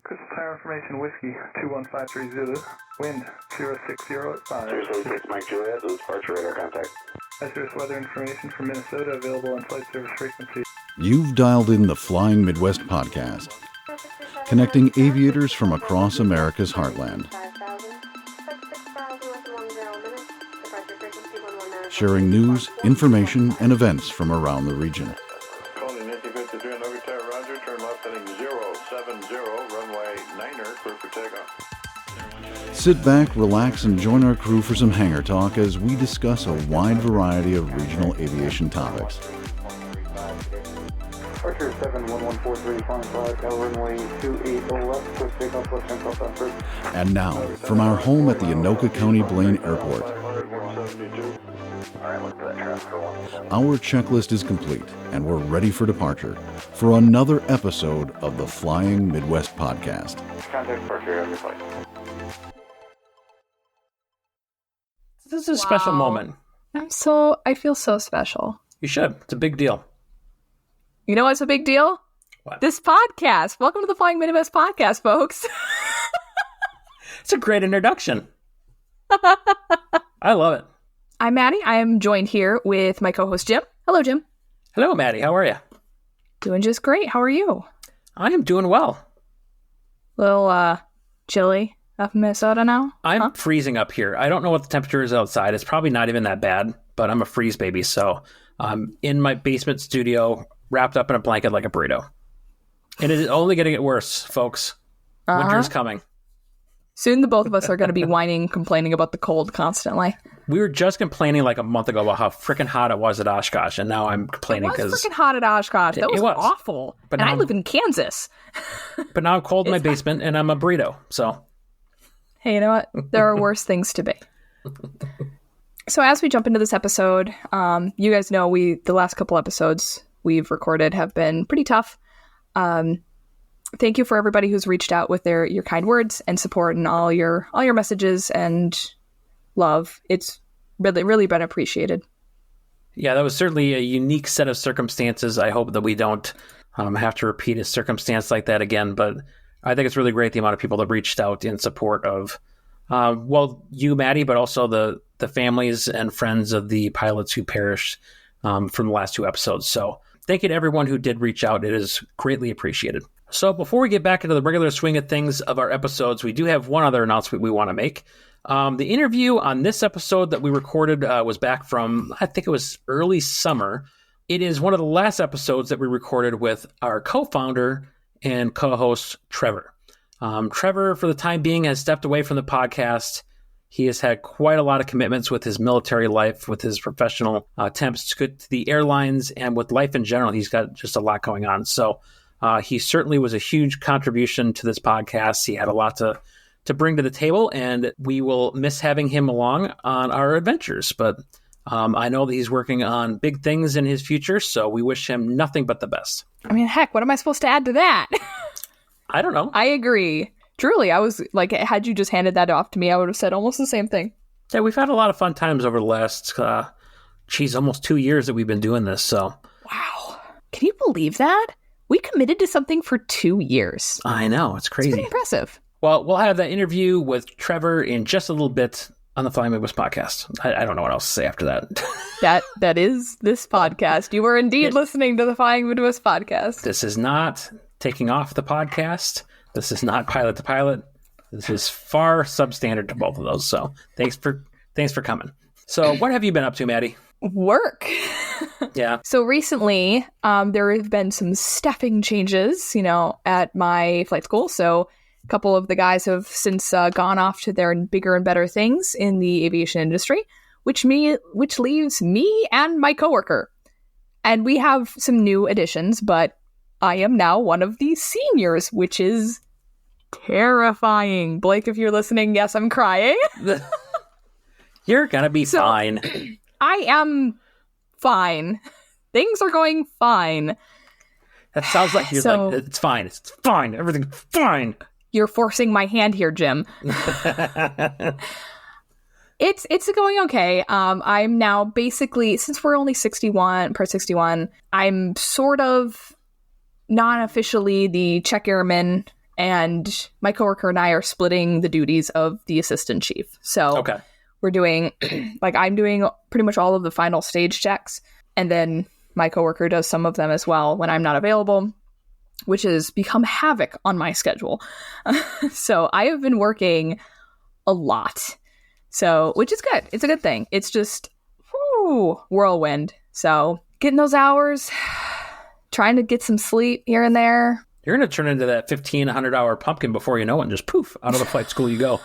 Crystal Tower information, Whiskey 2153 Zulu, wind 060 at 5. 076 Mike Juliet, departure radar contact. Hazardous weather information from Minnesota available on flight service frequency. You've dialed in the Flying Midwest podcast, connecting aviators from across America's heartland, sharing news, information, and events from around the region. Calling Nancy 53 on Oak Tower, roger, turn left heading 070, runway 9er, clear for takeoff. Sit back, relax, and join our crew for some hangar talk as we discuss a wide variety of regional aviation topics. Archer 71143, flying flag, runway 28 left, quick takeoff, left hand southbound first. And now, from our home at the Anoka County Blaine Airport, our checklist is complete, and we're ready for departure for another episode of the Flying Midwest podcast. Contact departure on your flight. This is a special moment. I feel so special. You should. It's a big deal. You know what's a big deal? What? This podcast. Welcome to the Flying Midwest podcast, folks. It's a great introduction. I love it. I'm Maddie. I am joined here with my co-host, Jim. Hello, Jim. Hello, Maddie. How are you? Doing just great. How are you? I am doing well. Little chilly up in Minnesota now? I'm freezing up here. I don't know what the temperature is outside. It's probably not even that bad, but I'm a freeze baby, so I'm in my basement studio, wrapped up in a blanket like a burrito. And it is only going to get worse, folks. Winter's coming. Soon the both of us are going to be whining, complaining about the cold constantly. We were just complaining like a month ago about how freaking hot it was at Oshkosh, and now I'm complaining It because was freaking hot at Oshkosh. That was awful. But and now I live in Kansas. But now I'm cold in my basement, and I'm a burrito, so... Hey, you know what? There are worse things to be. So as we jump into this episode, you guys know the last couple episodes we've recorded have been pretty tough. Thank you for everybody who's reached out with your kind words and support and all your messages and love. It's really been appreciated. Yeah, that was certainly a unique set of circumstances. I hope that we don't have to repeat a circumstance like that again, but I think it's really great the amount of people that reached out in support of, you, Maddie, but also the families and friends of the pilots who perished from the last two episodes. So thank you to everyone who did reach out. It is greatly appreciated. So before we get back into the regular swing of things of our episodes, we do have one other announcement we want to make. The interview on this episode that we recorded was back from, I think it was early summer. It is one of the last episodes that we recorded with our co-founder and co-host Trevor. Trevor, for the time being, has stepped away from the podcast. He has had quite a lot of commitments with his military life, with his professional attempts to get to the airlines, and with life in general. He's got just a lot going on. So he certainly was a huge contribution to this podcast. He had a lot to bring to the table, and we will miss having him along on our adventures. But I know that he's working on big things in his future, so we wish him nothing but the best. I mean, heck, what am I supposed to add to that? I don't know. I agree. Truly, I was like, had you just handed that off to me, I would have said almost the same thing. Yeah, we've had a lot of fun times over the last, almost 2 years that we've been doing this, so. Wow. Can you believe that? We committed to something for 2 years. I know, it's crazy. It's pretty impressive. Well, we'll have that interview with Trevor in just a little bit on the Flying Midwest podcast. I don't know what else to say after that. That is this podcast. You were indeed listening to the Flying Midwest podcast. This is not taking off the podcast. This is not pilot to pilot. This is far substandard to both of those. So thanks for coming. So what have you been up to, Maddie? Work. Yeah. So recently, there have been some staffing changes, at my flight school. So a couple of the guys have since gone off to their bigger and better things in the aviation industry, which leaves me and my coworker. And we have some new additions, but I am now one of the seniors, which is terrifying. Blake, if you're listening, yes, I'm crying. You're gonna be fine. I am fine. Things are going fine. That sounds like you're like, it's fine. It's fine. Everything's fine. You're forcing my hand here, Jim. It's going okay. I'm now basically, since we're only 61, I'm sort of non-officially the check airman and my coworker and I are splitting the duties of the assistant chief. So Okay. we're doing, I'm doing pretty much all of the final stage checks, and then my coworker does some of them as well when I'm not available, which has become havoc on my schedule. So I have been working a lot. So, which is good. It's a good thing. It's just, whirlwind. So getting those hours, trying to get some sleep here and there. You're going to turn into that 1,500-hour pumpkin before you know it, and just poof, out of the flight school you go.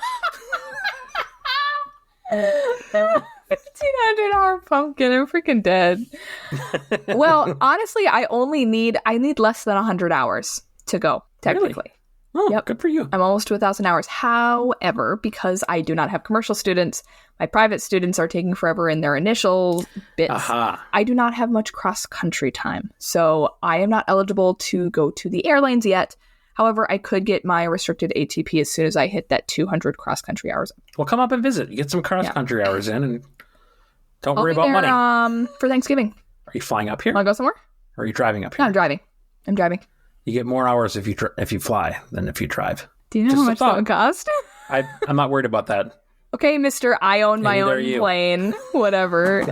1,500-hour pumpkin. I'm freaking dead. Well, honestly, I need less than 100 hours to go, technically. Really? Oh, Yep. Good for you. I'm almost to 1,000 hours. However, because I do not have commercial students, my private students are taking forever in their initial bits. Aha. I do not have much cross-country time. So I am not eligible to go to the airlines yet. However, I could get my restricted ATP as soon as I hit that 200 cross-country hours. Well, come up and visit. You get some cross-country hours in, and don't worry I'll be about money. there, for Thanksgiving. Are you flying up here? Want to go somewhere? Or are you driving up No, here? I'm driving. You get more hours if you fly than if you drive. Do you know Just how a much that thought. would cost? I'm not worried about that. Okay, mister, I own my neither are own you. plane. Whatever.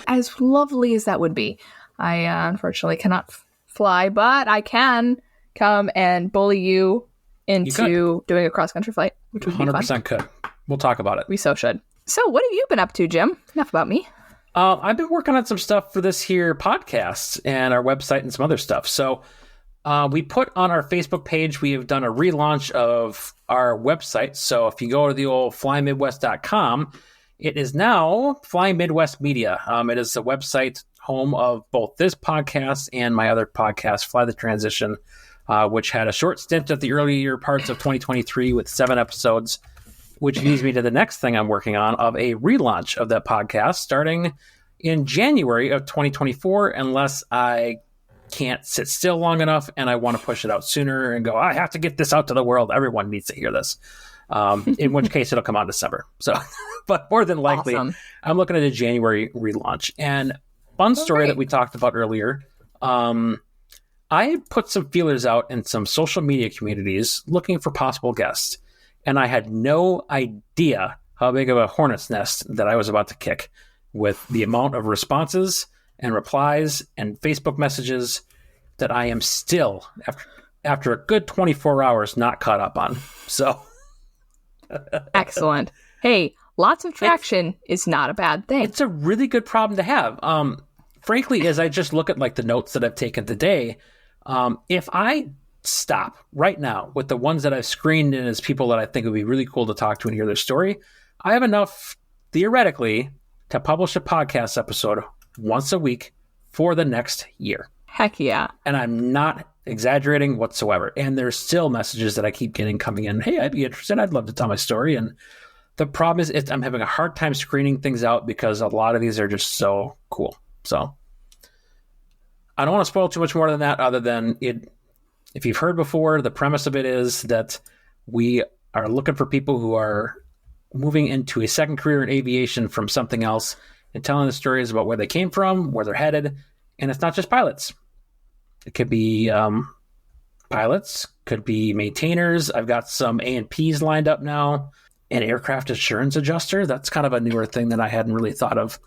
As lovely as that would be, I unfortunately cannot fly, but I can come and bully you into doing a cross-country flight, which would be fun. 100% could. We'll talk about it. We so should. So what have you been up to, Jim? Enough about me. I've been working on some stuff for this here podcast and our website and some other stuff. So we put on our Facebook page, we have done a relaunch of our website. So if you go to the old flymidwest.com, it is now Flying Midwest Media. It is a website home of both this podcast and my other podcast, Fly the Transition, which had a short stint at the earlier parts of 2023 with 7 episodes, which leads me to the next thing I'm working on of a relaunch of that podcast starting in January of 2024, unless I can't sit still long enough and I want to push it out sooner and go, I have to get this out to the world. Everyone needs to hear this. In which case it'll come out in December. So, but more than likely, Awesome. I'm looking at a January relaunch. And fun story that we talked about earlier. I put some feelers out in some social media communities looking for possible guests. And I had no idea how big of a hornet's nest that I was about to kick with the amount of responses and replies and Facebook messages that I am still, after a good 24 hours, not caught up on. So, Excellent. Hey, lots of traction is not a bad thing. it's a really good problem to have. Frankly, as I just look at like the notes that I've taken today, if I stop right now with the ones that I've screened in as people that I think would be really cool to talk to and hear their story, I have enough theoretically to publish a podcast episode once a week for the next year. Heck yeah. And I'm not exaggerating whatsoever. And there's still messages that I keep getting coming in. Hey, I'd be interested. I'd love to tell my story. And the problem is I'm having a hard time screening things out because a lot of these are just so cool. So I don't want to spoil too much more than that other than it. If you've heard before, the premise of it is that we are looking for people who are moving into a second career in aviation from something else and telling the stories about where they came from, where they're headed. And it's not just pilots. It could be pilots, could be maintainers. I've got some A&Ps lined up now. An aircraft assurance adjuster. That's kind of a newer thing that I hadn't really thought of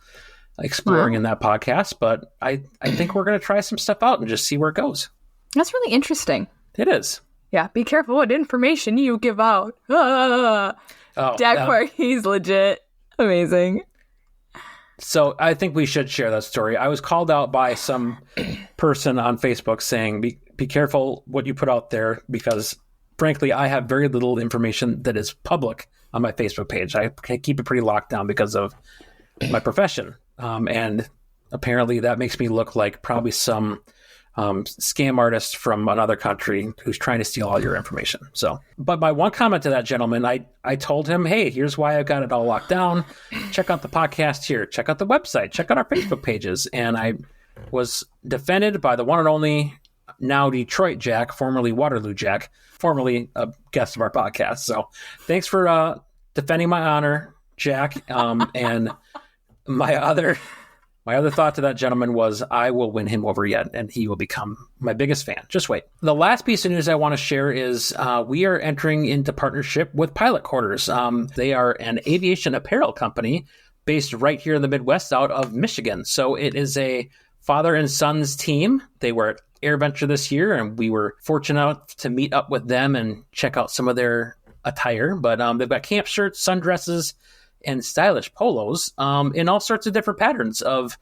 exploring in that podcast. But I think we're going to try some stuff out and just see where it goes. That's really interesting. It is. Yeah, be careful what information you give out. Ah. Oh, Jack he's legit. Amazing. So I think we should share that story. I was called out by some person on Facebook saying, be careful what you put out there because, frankly, I have very little information that is public on my Facebook page. I keep it pretty locked down because of my profession. And apparently that makes me look like probably some scam artist from another country who's trying to steal all your information. So, but my one comment to that gentleman, I told him, hey, here's why I've got it all locked down. Check out the podcast here. Check out the website. Check out our Facebook pages. And I was defended by the one and only now Detroit Jack, formerly Waterloo Jack, formerly a guest of our podcast. So thanks for defending my honor, Jack. And my other My other thought to that gentleman was, I will win him over yet, and he will become my biggest fan. Just wait. The last piece of news I want to share is we are entering into partnership with Pilot Quarters. They are an aviation apparel company based right here in the Midwest out of Michigan. So it is a father and son's team. They were at AirVenture this year, and we were fortunate enough to meet up with them and check out some of their attire. But they've got camp shirts, sundresses, and stylish polos in all sorts of different patterns of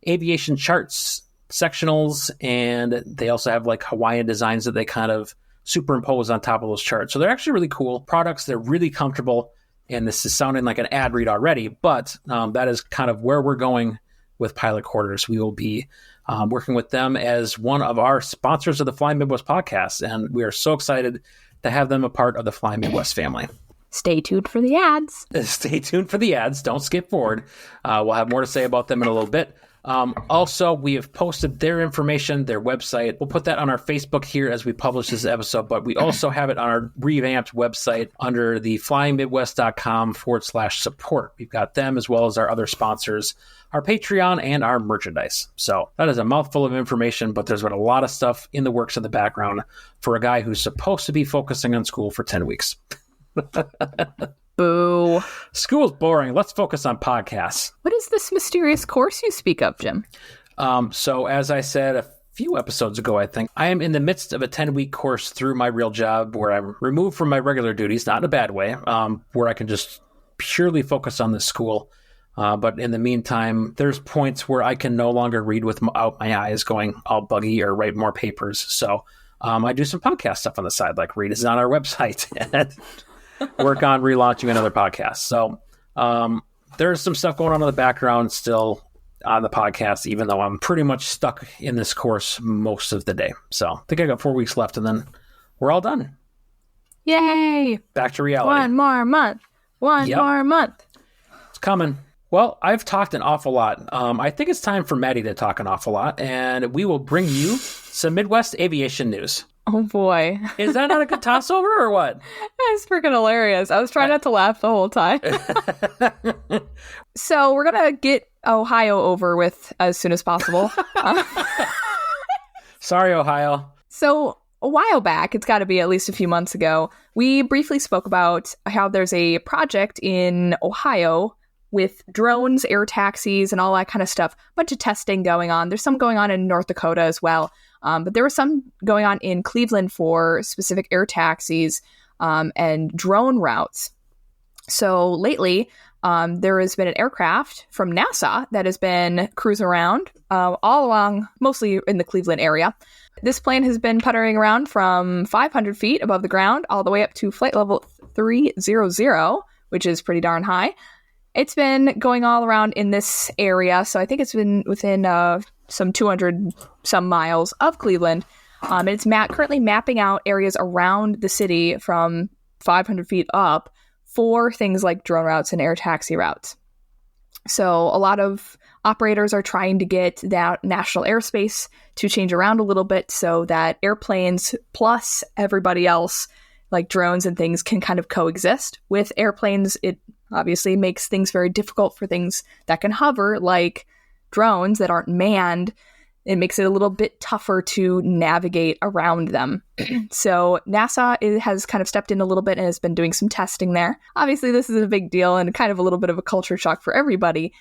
aviation charts, sectionals, and they also have like Hawaiian designs that they kind of superimpose on top of those charts. So they're actually really cool products. They're really comfortable, and this is sounding like an ad read already, but that is kind of where we're going with Pilot Quarters. We will be working with them as one of our sponsors of the Flying Midwest podcast, and we are so excited to have them a part of the Flying Midwest family. Stay tuned for the ads. Stay tuned for the ads. Don't skip forward. We'll have more to say about them in a little bit. Also, we have posted their information, their website. We'll put that on our Facebook here as we publish this episode, but we also have it on our revamped website under the flyingmidwest.com/support. We've got them as well as our other sponsors, our Patreon, and our merchandise. So that is a mouthful of information, but there's been a lot of stuff in the works in the background for a guy who's supposed to be focusing on school for 10 weeks. Boo. School's boring. Let's focus on podcasts. What is this mysterious course you speak of, Jim? So as I said a few episodes ago, I think, I am in the midst of a 10-week course through my real job where I'm removed from my regular duties, not in a bad way, where I can just purely focus on the school. But in the meantime, there's points where I can no longer read without my eyes going all buggy or write more papers. So I do some podcast stuff on the side, like read is on our website and work on relaunching another podcast. So there's some stuff going on in the background still on the podcast, even though I'm pretty much stuck in this course most of the day. So I think I got 4 weeks left and then we're all done. Yay! Back to reality. One more month. One more month. It's coming. Well, I've talked an awful lot. I think it's time for Maddie to talk an awful lot, and we will bring you some Midwest aviation news. Oh, boy. Is that not a good toss over or what? That's freaking hilarious. I was trying not to laugh the whole time. So we're going to get Ohio over with as soon as possible. Sorry, Ohio. So a while back, it's got to be at least a few months ago, we briefly spoke about how there's a project in Ohio with drones, air taxis, and all that kind of stuff. A bunch of testing going on. There's some going on in North Dakota as well. But there was some going on in Cleveland for specific air taxis and drone routes. So lately, there has been an aircraft from NASA that has been cruising around all along, mostly in the Cleveland area. This plane has been puttering around from 500 feet above the ground all the way up to flight level 300, which is pretty darn high. It's been going all around in this area, so I think it's been within some 200 some miles of Cleveland. And it's currently mapping out areas around the city from 500 feet up for things like drone routes and air taxi routes. So a lot of operators are trying to get that national airspace to change around a little bit so that airplanes plus everybody else, like drones and things, can kind of coexist. With airplanes, it obviously makes things very difficult for things that can hover, like drones that aren't manned. It makes it a little bit tougher to navigate around them. So NASA has kind of stepped in a little bit and has been doing some testing there. Obviously, this is a big deal and kind of a little bit of a culture shock for everybody.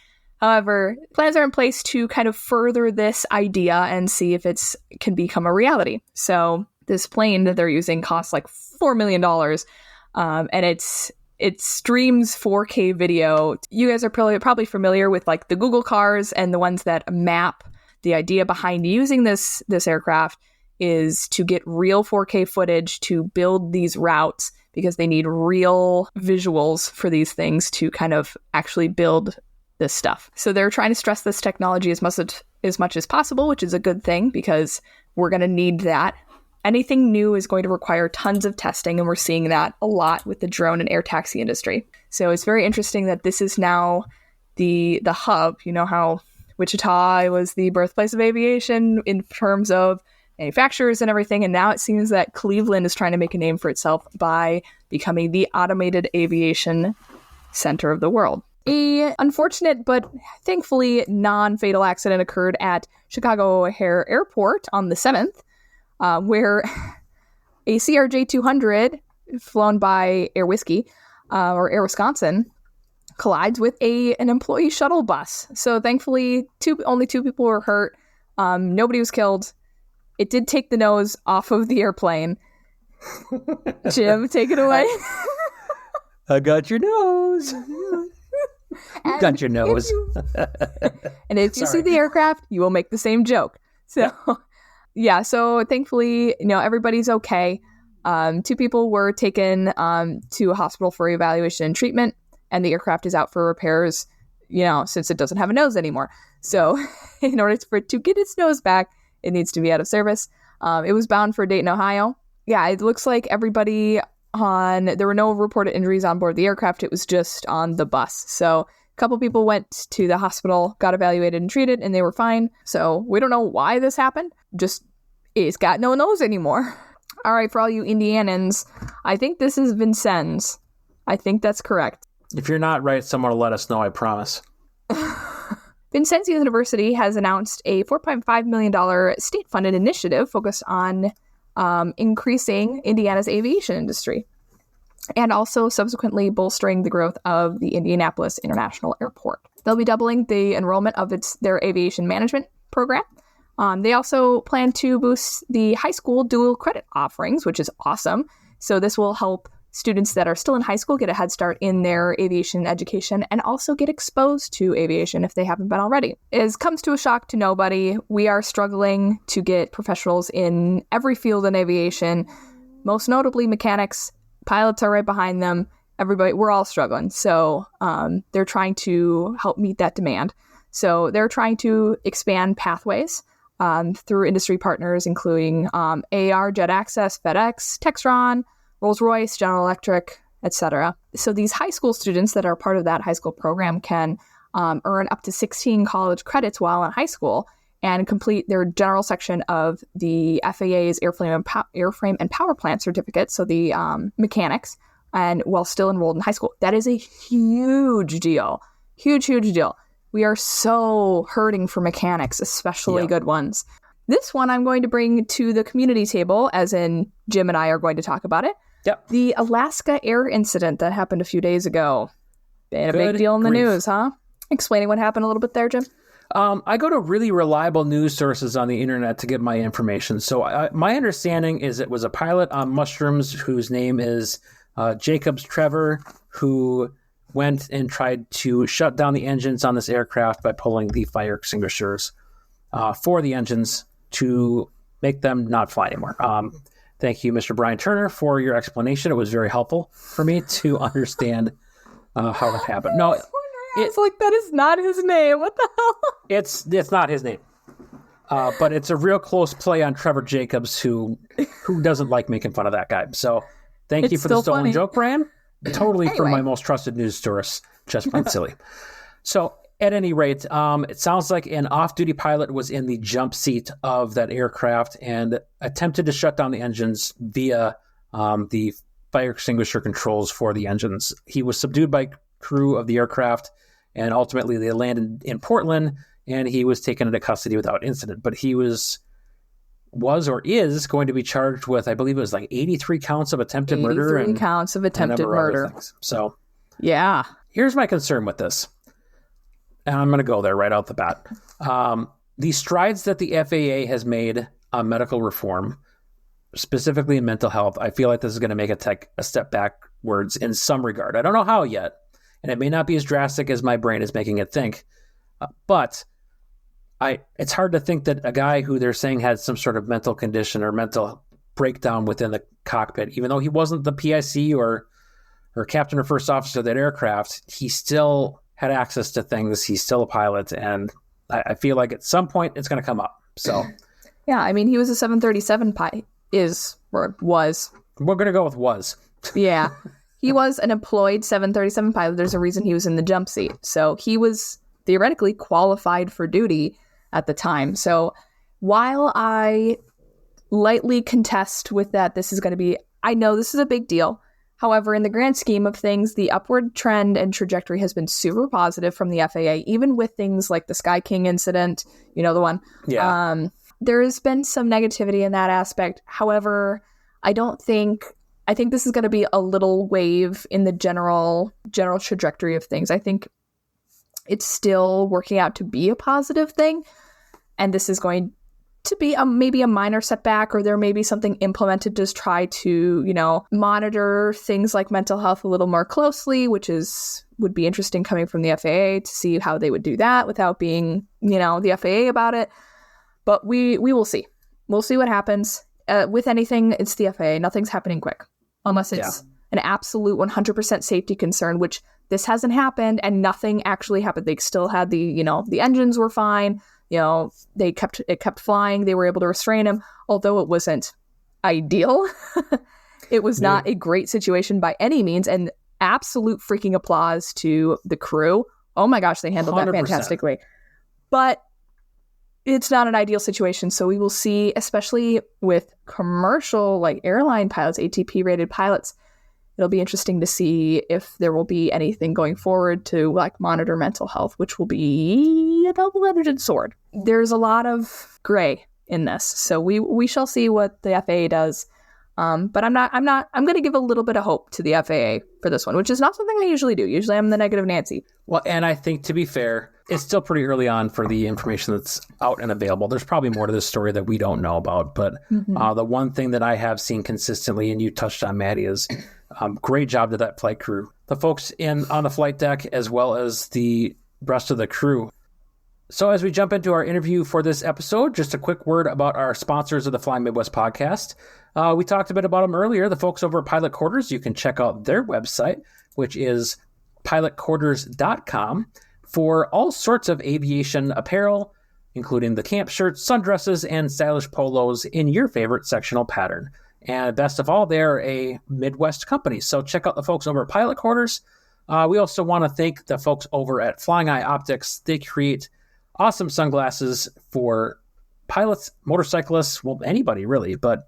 However, plans are in place to kind of further this idea and see if it can become a reality. So this plane that they're using costs like $4 million, and it streams 4K video. You guys are probably familiar with like the Google cars and the ones that map. The idea behind using this aircraft is to get real 4K footage to build these routes because they need real visuals for these things to kind of actually build this stuff. So they're trying to stress this technology as much as possible, which is a good thing because we're going to need that. Anything new is going to require tons of testing, and we're seeing that a lot with the drone and air taxi industry. So it's very interesting that this is now the hub. You know how Wichita was the birthplace of aviation in terms of manufacturers and everything, and now it seems that Cleveland is trying to make a name for itself by becoming the automated aviation center of the world. A unfortunate but thankfully non-fatal accident occurred at Chicago O'Hare Airport on the 7th, where a CRJ-200 flown by Air Whiskey or Air Wisconsin collides with an employee shuttle bus. So thankfully, only 2 people were hurt. Nobody was killed. It did take the nose off of the airplane. Jim, take it away. I got your nose. You got your nose. And if you see the aircraft, you will make the same joke. So, yeah. So thankfully, everybody's okay. 2 people were taken to a hospital for evaluation and treatment, and the aircraft is out for repairs, since it doesn't have a nose anymore. So in order for it to get its nose back, it needs to be out of service. It was bound for Dayton, Ohio. Yeah, it looks like everybody there were no reported injuries on board the aircraft. It was just on the bus. So a couple people went to the hospital, got evaluated and treated, and they were fine. So we don't know why this happened. Just, it's got no nose anymore. All right, for all you Indianans, I think this is Vincennes. I think that's correct. If you're not right, someone will let us know, I promise. Vincennes University has announced a $4.5 million state-funded initiative focused on increasing Indiana's aviation industry and also subsequently bolstering the growth of the Indianapolis International Airport. They'll be doubling the enrollment of their aviation management program. They also plan to boost the high school dual credit offerings, which is awesome. So this will help students that are still in high school get a head start in their aviation education and also get exposed to aviation if they haven't been already. It comes to a shock to nobody. We are struggling to get professionals in every field in aviation, most notably mechanics. Pilots are right behind them. Everybody, we're all struggling. So they're trying to help meet that demand. So they're trying to expand pathways through industry partners, including AR, Jet Access, FedEx, Textron, Rolls-Royce, General Electric, etc. So these high school students that are part of that high school program can earn up to 16 college credits while in high school and complete their general section of the FAA's airframe and power plant certificate, so the mechanics, and while still enrolled in high school. That is a huge deal. Huge, huge deal. We are so hurting for mechanics, especially good ones. This one I'm going to bring to the community table, as in Jim and I are going to talk about it. Yep. The Alaska Air incident that happened a few days ago. Been a big deal in the news, huh? Explaining what happened a little bit there, Jim? I go to really reliable news sources on the internet to get my information. So my understanding is it was a pilot on mushrooms whose name is Jacobs Trevor, who went and tried to shut down the engines on this aircraft by pulling the fire extinguishers for the engines to make them not fly anymore. Thank you, Mr. Brian Turner, for your explanation. It was very helpful for me to understand how that happened. No, it's like, that is not his name. What the hell? It's not his name. But it's a real close play on Trevor Jacobs, who doesn't like making fun of that guy. So thank you for the stolen joke, Brian. Totally from my most trusted news source, just plain silly. So at any rate, it sounds like an off-duty pilot was in the jump seat of that aircraft and attempted to shut down the engines via the fire extinguisher controls for the engines. He was subdued by crew of the aircraft, and ultimately they landed in Portland, and he was taken into custody without incident. But he was or is going to be charged with, I believe it was like 83 counts of attempted murder. 83 counts of attempted murder. So, yeah. Here's my concern with this. And I'm going to go there right out the bat. The strides that the FAA has made on medical reform, specifically in mental health, I feel like this is going to make it take a step backwards in some regard. I don't know how yet, and it may not be as drastic as my brain is making it think, but it's hard to think that a guy who they're saying had some sort of mental condition or mental breakdown within the cockpit, even though he wasn't the PIC or captain or first officer of that aircraft, he still had access to things. He's still a pilot, and I feel like at some point it's going to come up. So, yeah, I mean, he was a 737 was. We're going to go with was. Yeah, he was an employed 737 pilot. There's a reason he was in the jump seat. So he was theoretically qualified for duty at the time. So while I lightly contest with that, this is going to be, I know this is a big deal. However, in the grand scheme of things, the upward trend and trajectory has been super positive from the FAA, even with things like the Sky King incident, you know, the one. Yeah. There has been some negativity in that aspect. However, I think this is going to be a little wave in the general trajectory of things. I think it's still working out to be a positive thing, and this is going to be maybe a minor setback, or there may be something implemented to try to, you know, monitor things like mental health a little more closely, which would be interesting coming from the FAA to see how they would do that without being, you know, the FAA about it. But we will see. We'll see what happens. With anything, it's the FAA. Nothing's happening quick unless it's an absolute 100% safety concern, which this hasn't happened, and nothing actually happened. They still had the engines were fine. You know, it kept flying. They were able to restrain him, although it wasn't ideal. It was not a great situation by any means, and absolute freaking applause to the crew. Oh my gosh, they handled 100%. That fantastically. But it's not an ideal situation, so we will see, especially with commercial, like airline pilots, ATP-rated pilots, it'll be interesting to see if there will be anything going forward to like monitor mental health, which will be a double-edged sword. There's a lot of gray in this, so we shall see what the FAA does. But I'm going to give a little bit of hope to the FAA for this one, which is not something I usually do. Usually I'm the negative Nancy. Well, and I think, to be fair, it's still pretty early on for the information that's out and available. There's probably more to this story that we don't know about. But the one thing that I have seen consistently, and you touched on, Maddie, is great job to that flight crew. The folks on the flight deck, as well as the rest of the crew. So as we jump into our interview for this episode, just a quick word about our sponsors of the Flying Midwest podcast. We talked a bit about them earlier, the folks over at Pilot Quarters. You can check out their website, which is pilotquarters.com, for all sorts of aviation apparel, including the camp shirts, sundresses, and stylish polos in your favorite sectional pattern. And best of all, they're a Midwest company, so check out the folks over at Pilot Quarters. We also want to thank the folks over at Flying Eye Optics. They create awesome sunglasses for pilots, motorcyclists, well, anybody really, but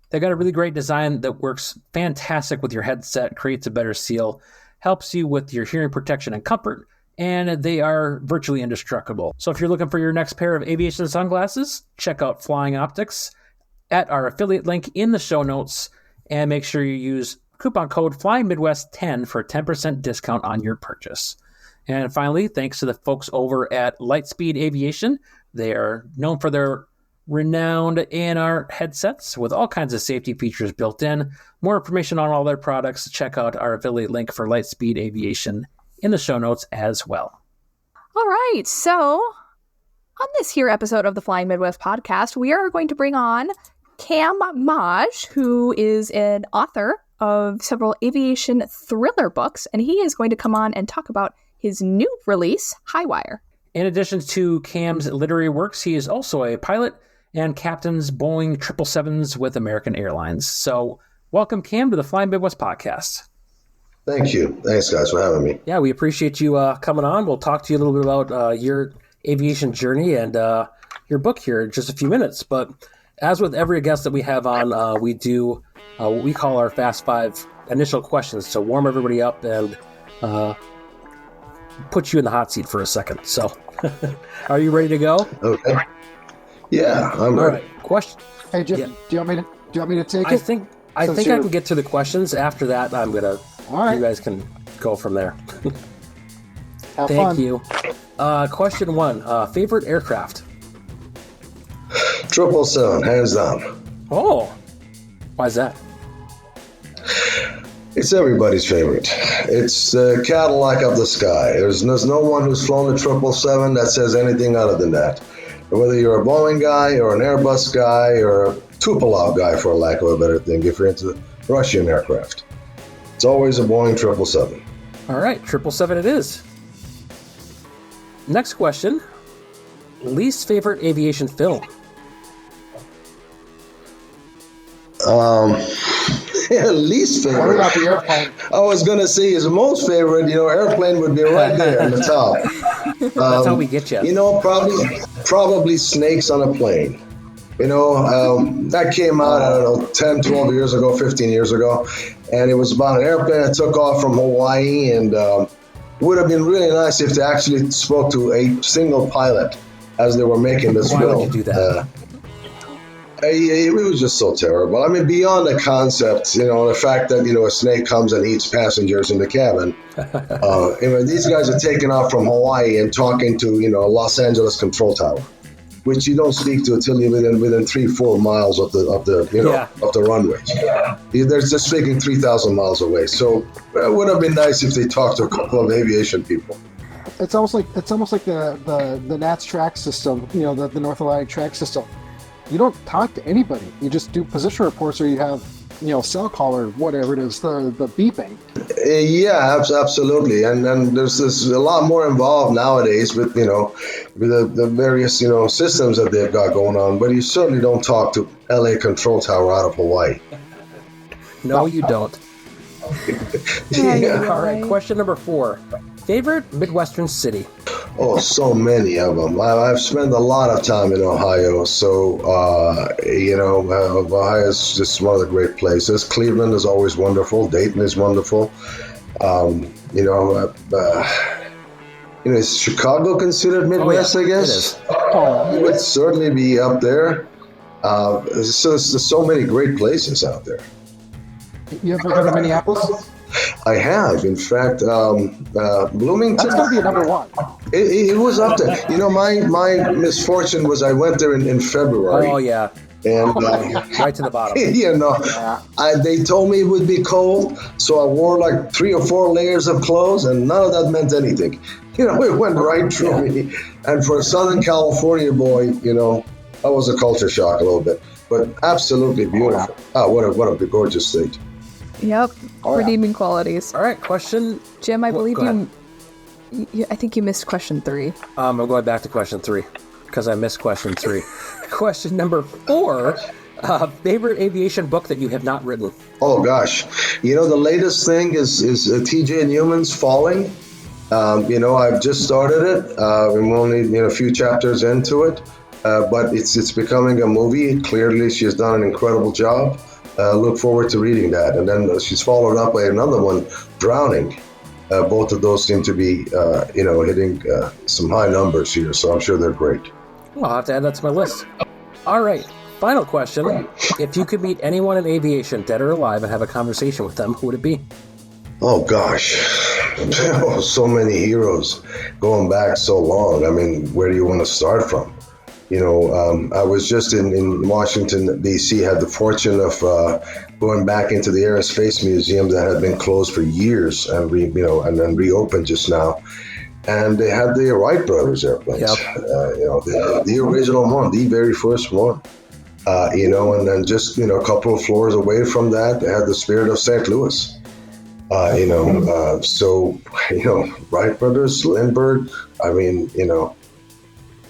they got a really great design that works fantastic with your headset, creates a better seal, helps you with your hearing protection and comfort, and they are virtually indestructible. So if you're looking for your next pair of aviation sunglasses, check out Flying Optics at our affiliate link in the show notes, and make sure you use coupon code FlyingMidwest10 for a 10% discount on your purchase. And finally, thanks to the folks over at Lightspeed Aviation. They are known for their renowned ANR headsets with all kinds of safety features built in. More information on all their products, check out our affiliate link for Lightspeed Aviation in the show notes as well. All right, so on this here episode of the Flying Midwest podcast, we are going to bring on Kam Majd, who is an author of several aviation thriller books, and he is going to come on and talk about his new release, Highwire. In addition to Cam's literary works, he is also a pilot and captains Boeing 777s with American Airlines. So welcome, Kam, to the Flying Midwest podcast. Thank you. Thanks, guys, for having me. Yeah, we appreciate you coming on. We'll talk to you a little bit about your aviation journey and your book here in just a few minutes. But as with every guest that we have on, we do what we call our Fast Five initial questions to warm everybody up and put you in the hot seat for a second. So are you ready to go? Okay. Yeah, I'm ready. All right. Question. Hey, Jeff, Yeah. do you want me to take I it? think I So think sure. I can get to the questions. After that, I'm gonna. All right. You guys can go from there. Have Thank fun. you. Question one. Favorite aircraft? 777, hands down. Oh, why is that? It's everybody's favorite. It's Cadillac of the sky. There's no one who's flown a 777 that says anything other than that. Whether you're a Boeing guy or an Airbus guy or a Tupolev guy, for lack of a better thing, if you're into Russian aircraft. It's always a Boeing 777. All right, 777 it is. Next question. Least favorite aviation film? Least What favorite. about the airplane? I was going to say his most favorite, airplane would be right there on the top. That's how we get you. Probably snakes on a plane. That came out, I don't know, 10, 12 years ago, 15 years ago. And it was about an airplane that took off from Hawaii, and would have been really nice if they actually spoke to a single pilot as they were making this film. Why would you do that? It was just so terrible. I mean, beyond the concept, the fact that, a snake comes and eats passengers in the cabin. These guys are taking off from Hawaii and talking to, Los Angeles control tower, which you don't speak to until you're within 3-4 miles of the runway. They're just speaking 3,000 miles away. So it would have been nice if they talked to a couple of aviation people. It's almost like the NATS track system, the North Atlantic track system. You don't talk to anybody. You just do position reports, or you have, cell call or whatever it is, the beeping. Yeah, absolutely. And there's a lot more involved nowadays with, with the various, systems that they've got going on. But you certainly don't talk to LA control tower out of Hawaii. No, you don't. Yeah. All right, question number 4. Favorite Midwestern city? Oh, so many of them. I've spent a lot of time in Ohio, so Ohio is just one of the great places. Cleveland is always wonderful. Dayton is wonderful. Is Chicago considered Midwest? I guess it would certainly be up there. There's so many great places out there. You ever go to Minneapolis? I have, in fact, Bloomington. That's going to be number 1. It was up there. My misfortune was I went there in February. Oh, yeah. And right to the bottom. They told me it would be cold, so I wore like 3 or 4 layers of clothes, and none of that meant anything. It went right through me. And for a Southern California boy, that was a culture shock a little bit, but absolutely beautiful. What a gorgeous state. Yep, redeeming qualities. All right, question. Jim, I believe I think you missed question 3. I'm going back to question 3 because I missed question 3. Question number 4. Favorite aviation book that you have not written? Oh gosh, the latest thing is T.J. Newman's Falling. I've just started it. I'm only a few chapters into it, but it's becoming a movie. Clearly, she has done an incredible job. Look forward to reading that. And then she's followed up by another one, Drowning. Both of those seem to be, hitting some high numbers here, so I'm sure they're great. Well, I'll have to add that to my list. All right, final question. If you could meet anyone in aviation, dead or alive, and have a conversation with them, who would it be? Oh, gosh. So many heroes going back so long. I mean, where do you want to start from? I was just in Washington, D.C., had the fortune of going back into the Air and Space Museum that had been closed for years and then reopened just now. And they had the Wright brothers airplanes, the original one, the very first one, and then just, a couple of floors away from that, they had the Spirit of St. Louis, Wright brothers, Lindbergh,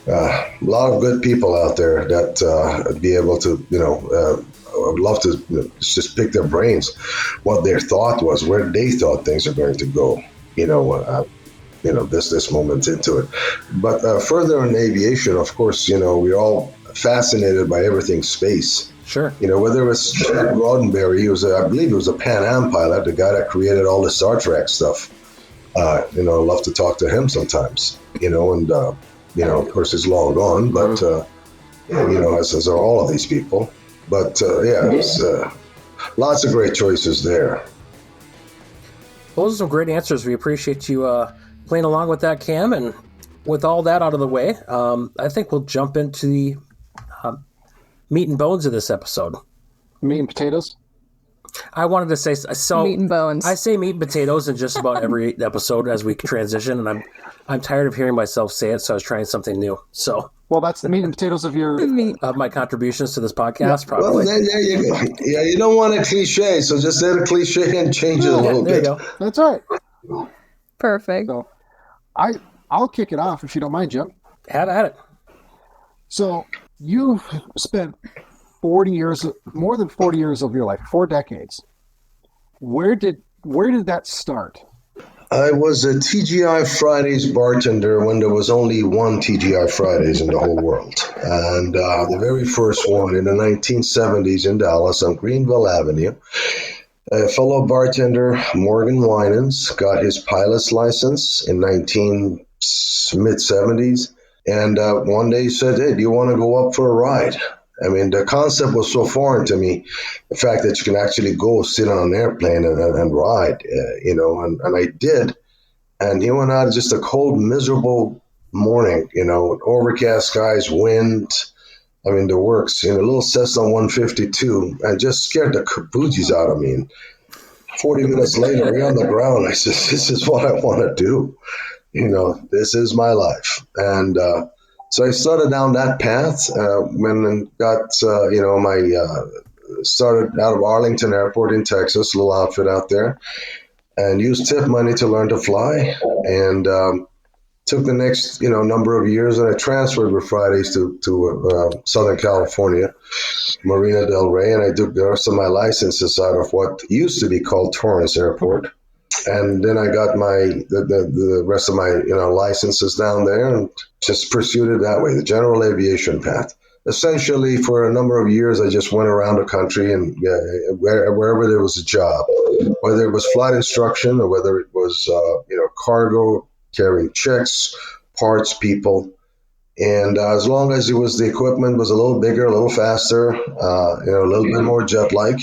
a lot of good people out there that be able to, I'd love to just pick their brains, what their thought was, where they thought things are going to go, this moment into it. But further in aviation, of course, we're all fascinated by everything space. Sure. Whether it was Jack Roddenberry, I believe he was a Pan Am pilot, the guy that created all the Star Trek stuff. I'd love to talk to him sometimes, and of course, he's long gone, but, as are all of these people. But, it's, lots of great choices there. Those are some great answers. We appreciate you playing along with that, Cam. And with all that out of the way, I think we'll jump into the meat and bones of this episode. Meat and potatoes? I wanted to say so. Meat and bones. I say meat and potatoes in just about every episode as we transition, and I'm tired of hearing myself say it, so I was trying something new. So, well, that's the meat and potatoes of my contributions to this podcast. Probably. Well, there you go. Yeah, you don't want a cliche, so just add a cliche and change it a little bit. There you go. That's all right. Perfect. So, I'll kick it off if you don't mind, Jim. Have at it. So you've spent 40 years, more than 40 years of your life, 4 decades. Where did that start? I was a TGI Fridays bartender when there was only one TGI Fridays in the whole world. And the very first one in the 1970s in Dallas on Greenville Avenue. A fellow bartender, Morgan Winans, got his pilot's license in mid-70s. And one day he said, hey, do you want to go up for a ride? I mean, the concept was so foreign to me, the fact that you can actually go sit on an airplane and ride, and I did. And he went out just a cold, miserable morning, overcast skies, wind, I mean, the works, a little Cessna 152, and just scared the kaboojies out of me. And 40 minutes later, we're on the ground. I said, this is what I want to do. This is my life. And so I started down that path when I got, started out of Arlington Airport in Texas, a little outfit out there, and used tip money to learn to fly. And took the next, number of years, and I transferred with Fridays to Southern California, Marina del Rey, and I took the rest of my licenses out of what used to be called Torrance Airport. And then I got the rest of my licenses down there and just pursued it that way, the general aviation path. Essentially, for a number of years, I just went around the country and wherever there was a job, whether it was flight instruction or whether it was cargo, carrying checks, parts, people. And as long as the equipment was a little bigger, a little faster, a little bit more jet-like,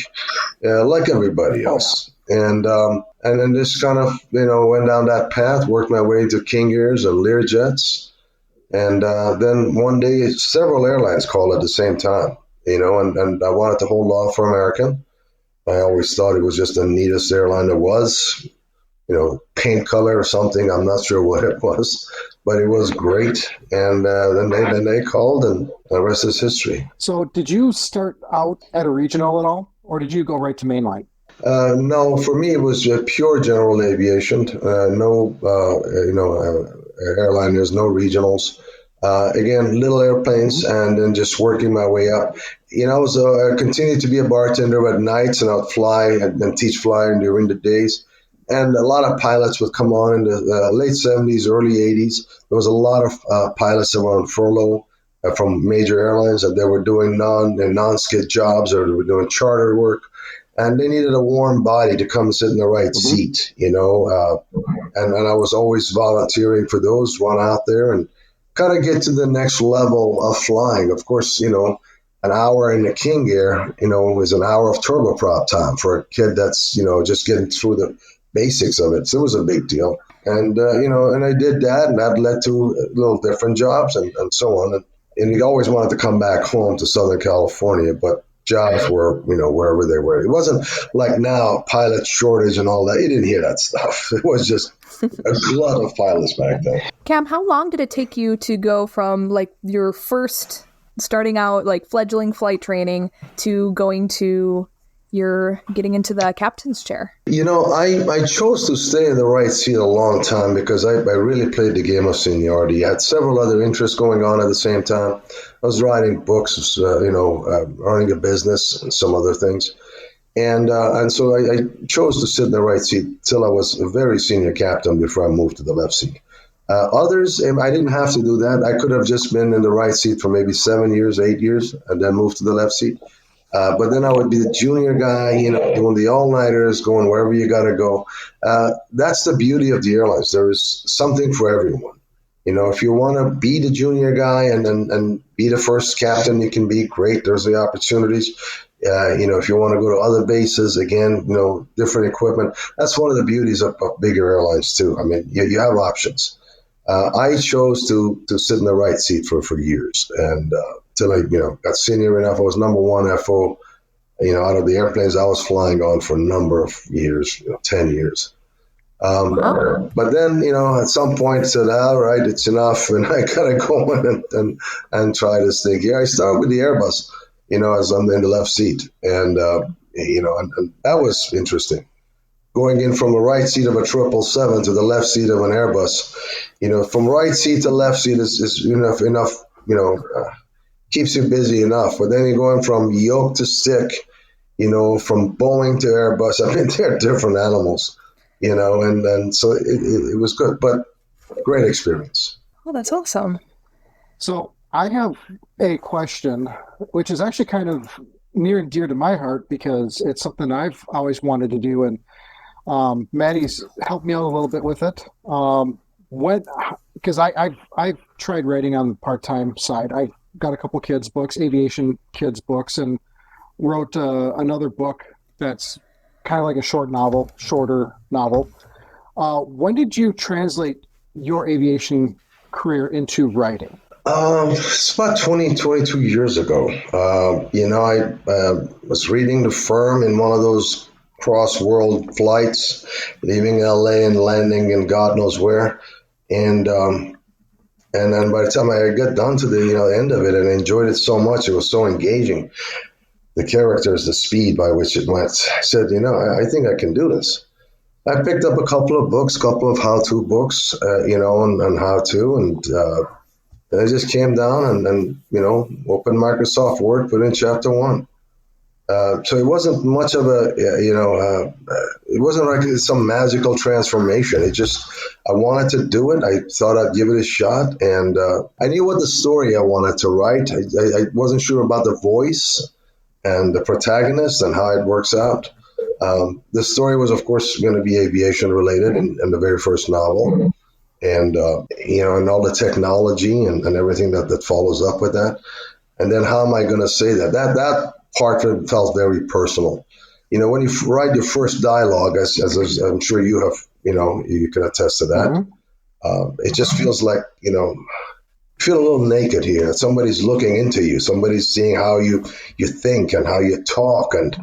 like everybody else. And then this kind of, went down that path, worked my way into King Airs and Lear jets. And then one day, several airlines called at the same time, and I wanted to hold off for American. I always thought it was just the neatest airline there was, paint color or something. I'm not sure what it was, but it was great. And then they called, and the rest is history. So did you start out at a regional at all, or did you go right to mainline? No, for me, it was pure general aviation. No airliners, no regionals. Again, little airplanes, and then just working my way up. So I continued to be a bartender at nights, and I'd fly and teach flying during the days. And a lot of pilots would come on in the late 70s, early 80s. There was a lot of pilots that were on furlough from major airlines, and they were doing non-skid jobs, or they were doing charter work. And they needed a warm body to come sit in the right seat, and I was always volunteering for those, run out there and kind of get to the next level of flying. Of course, an hour in the King Air, was an hour of turboprop time for a kid that's, just getting through the basics of it. So it was a big deal. And, and I did that, and that led to little different jobs and so on. And he always wanted to come back home to Southern California, but jobs were, wherever they were. It wasn't like now, pilot shortage and all that. You didn't hear that stuff. It was just a glut of pilots back then. Cam, how long did it take you to go from your first starting out fledgling flight training to going to you're getting into the captain's chair? I chose to stay in the right seat a long time because I really played the game of seniority. I had several other interests going on at the same time. I was writing books, running a business and some other things. And so I chose to sit in the right seat till I was a very senior captain before I moved to the left seat. Others, I didn't have to do that. I could have just been in the right seat for maybe 7 years, 8 years, and then moved to the left seat. But then I would be the junior guy, doing the all-nighters, going wherever you got to go. That's the beauty of the airlines. There is something for everyone. If you want to be the junior guy and be the first captain, you can be great. There's the opportunities. If you want to go to other bases, again, different equipment. That's one of the beauties of bigger airlines too. I mean, you have options. I chose to sit in the right seat for years, and till I got senior enough. I was number one FO, out of the airplanes I was flying on for a number of years, 10 years. But then, at some point said, all right, it's enough, and I gotta go in and try this thing here. I started with the Airbus, as I'm in the left seat, and that was interesting. Going in from the right seat of a 777 to the left seat of an Airbus, from right seat to left seat is enough, keeps you busy enough. But then you're going from yoke to stick, from Boeing to Airbus. I mean, they're different animals. and so it was good, but great experience. Oh, that's awesome. So I have a question, which is actually kind of near and dear to my heart because it's something I've always wanted to do, and Maddie's helped me out a little bit with it. Because I've tried writing on the part-time side. I got a couple kids' books, aviation kids' books, and wrote another book that's kind of like a shorter novel. When did you translate your aviation career into writing? It's about 22 years ago. I was reading The Firm in one of those cross-world flights, leaving LA and landing in God knows where. And then by the time I got done to the end of it and enjoyed it so much, it was so engaging. The characters, the speed by which it went, I said, I think I can do this. I picked up a couple of books, couple of how-to books, on how to, and I just came down and opened Microsoft Word, put in chapter 1. So it wasn't much of it wasn't like some magical transformation. I wanted to do it. I thought I'd give it a shot. And I knew what the story I wanted to write. I wasn't sure about the voice and the protagonist and how it works out. The story was, of course, going to be aviation related in the very first novel. And, and all the technology and everything that follows up with that. And then how am I going to say that? That part of it felt very personal. When you write your first dialogue, as I'm sure you have, you can attest to that. Mm-hmm. It just feels like, you feel a little naked here. Somebody's looking into you. Somebody's seeing how you think and how you talk. And,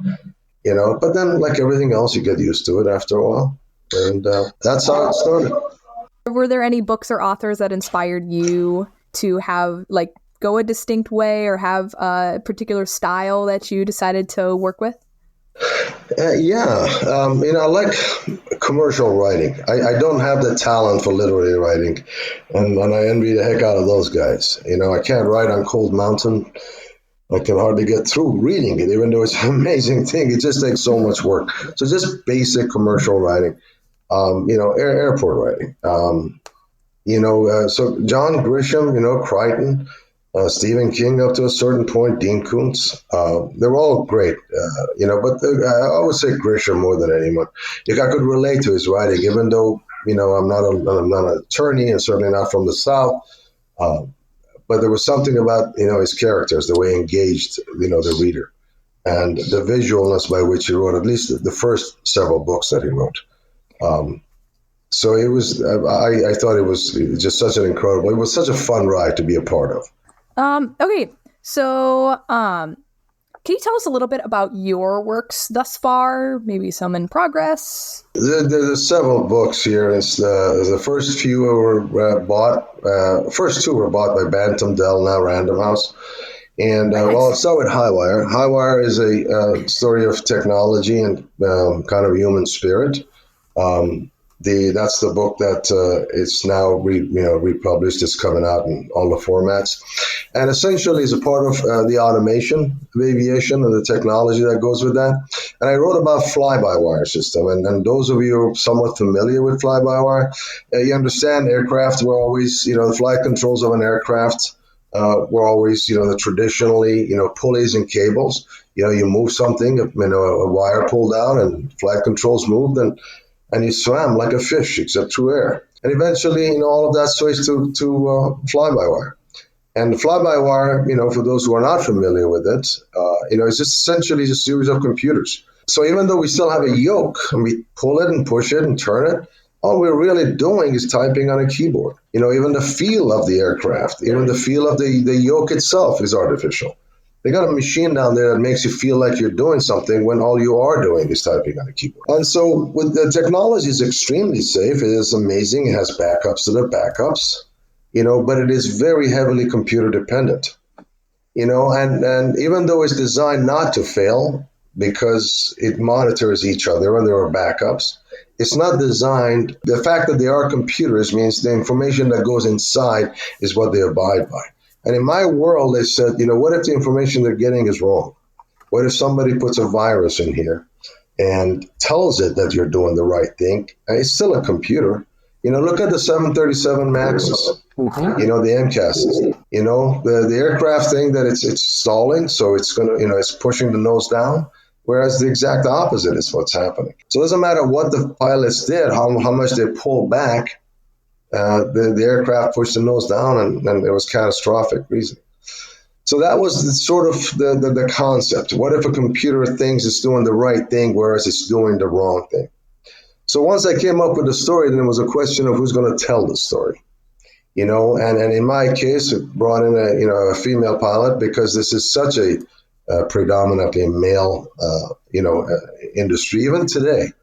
but then like everything else, you get used to it after a while. And that's how it started. Were there any books or authors that inspired you to have go a distinct way or have a particular style that you decided to work with? I like commercial writing. I don't have the talent for literary writing, and I envy the heck out of those guys. I can't write on Cold Mountain. I can hardly get through reading it, even though it's an amazing thing. It just takes so much work. So just basic commercial writing, airport writing. So John Grisham, Crichton, Stephen King up to a certain point, Dean Koontz, they're all great, but I always say Grisham more than anyone. I could relate to his writing, even though, I'm not an attorney and certainly not from the South, but there was something about, his characters, the way he engaged, the reader, and the visualness by which he wrote, at least the first several books that he wrote. So it was, I thought it was just it was such a fun ride to be a part of. Okay, so can you tell us a little bit about your works thus far? Maybe some in progress? There's several books here. It's the first few were bought. First two were bought by Bantam Dell, now Random House. And I'll start with Highwire. Highwire is a story of technology and kind of human spirit. That's the book that it's now republished. It's coming out in all the formats, and essentially is a part of the automation of aviation and the technology that goes with that. And I wrote about fly-by-wire system, and those of you who are somewhat familiar with fly-by-wire, you understand aircraft were always, the flight controls of an aircraft were always, the traditionally, pulleys and cables. You move something, a wire pulled out, and flight controls moved, and you swam like a fish, except through air. And eventually, all of that switched to fly-by-wire. And the fly-by-wire, for those who are not familiar with it, it's just essentially a series of computers. So even though we still have a yoke, and we pull it and push it and turn it, all we're really doing is typing on a keyboard. Even the feel of the aircraft, even the feel of the yoke itself is artificial. They got a machine down there that makes you feel like you're doing something when all you are doing is typing on a keyboard. And so with the technology is extremely safe. It is amazing. It has backups to the backups, but it is very heavily computer dependent, and even though it's designed not to fail because it monitors each other and there are backups, it's not designed. The fact that they are computers means the information that goes inside is what they abide by. And in my world, they said, what if the information they're getting is wrong? What if somebody puts a virus in here and tells it that you're doing the right thing, it's still a computer. Look at the 737 Maxes, the MCASs, the aircraft thing that it's stalling, so it's going to, it's pushing the nose down, whereas the exact opposite is what's happening. So it doesn't matter what the pilots did, how much they pulled back, the aircraft pushed the nose down, and it was catastrophic reason. So that was sort of the concept. What if a computer thinks it's doing the right thing, whereas it's doing the wrong thing? So once I came up with the story, then it was a question of who's going to tell the story, and in my case, it brought in a female pilot, because this is such a predominantly male, industry. Even today,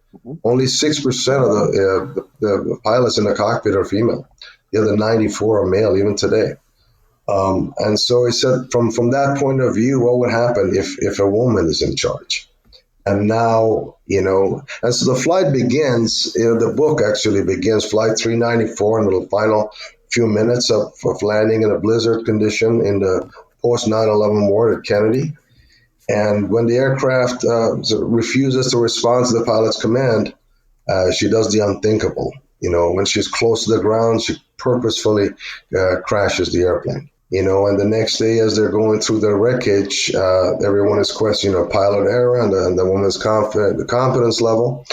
only 6% of the pilots in the cockpit are female. The other 94 are male, even today. And so he said, from that point of view, what would happen if a woman is in charge? And now, and so the flight begins, the book actually begins flight 394 in the final few minutes of landing in a blizzard condition in the post 9/11 ward at Kennedy. And when the aircraft refuses to respond to the pilot's command, she does the unthinkable. When she's close to the ground, she purposefully crashes the airplane. And the next day, as they're going through the wreckage, everyone is questioning her pilot error and the woman's the competence level.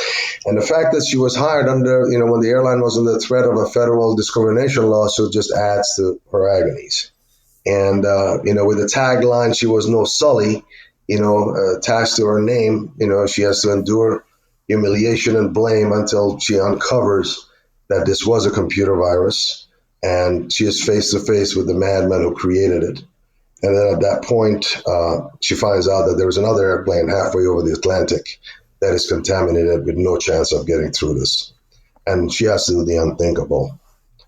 And the fact that she was hired under, when the airline was under threat of a federal discrimination lawsuit, just adds to her agonies. And, with the tagline, she was no Sully, attached to her name, she has to endure humiliation and blame until she uncovers that this was a computer virus. And she is face to face with the madman who created it. And then at that point, she finds out that there was another airplane halfway over the Atlantic that is contaminated with no chance of getting through this. And she has to do the unthinkable,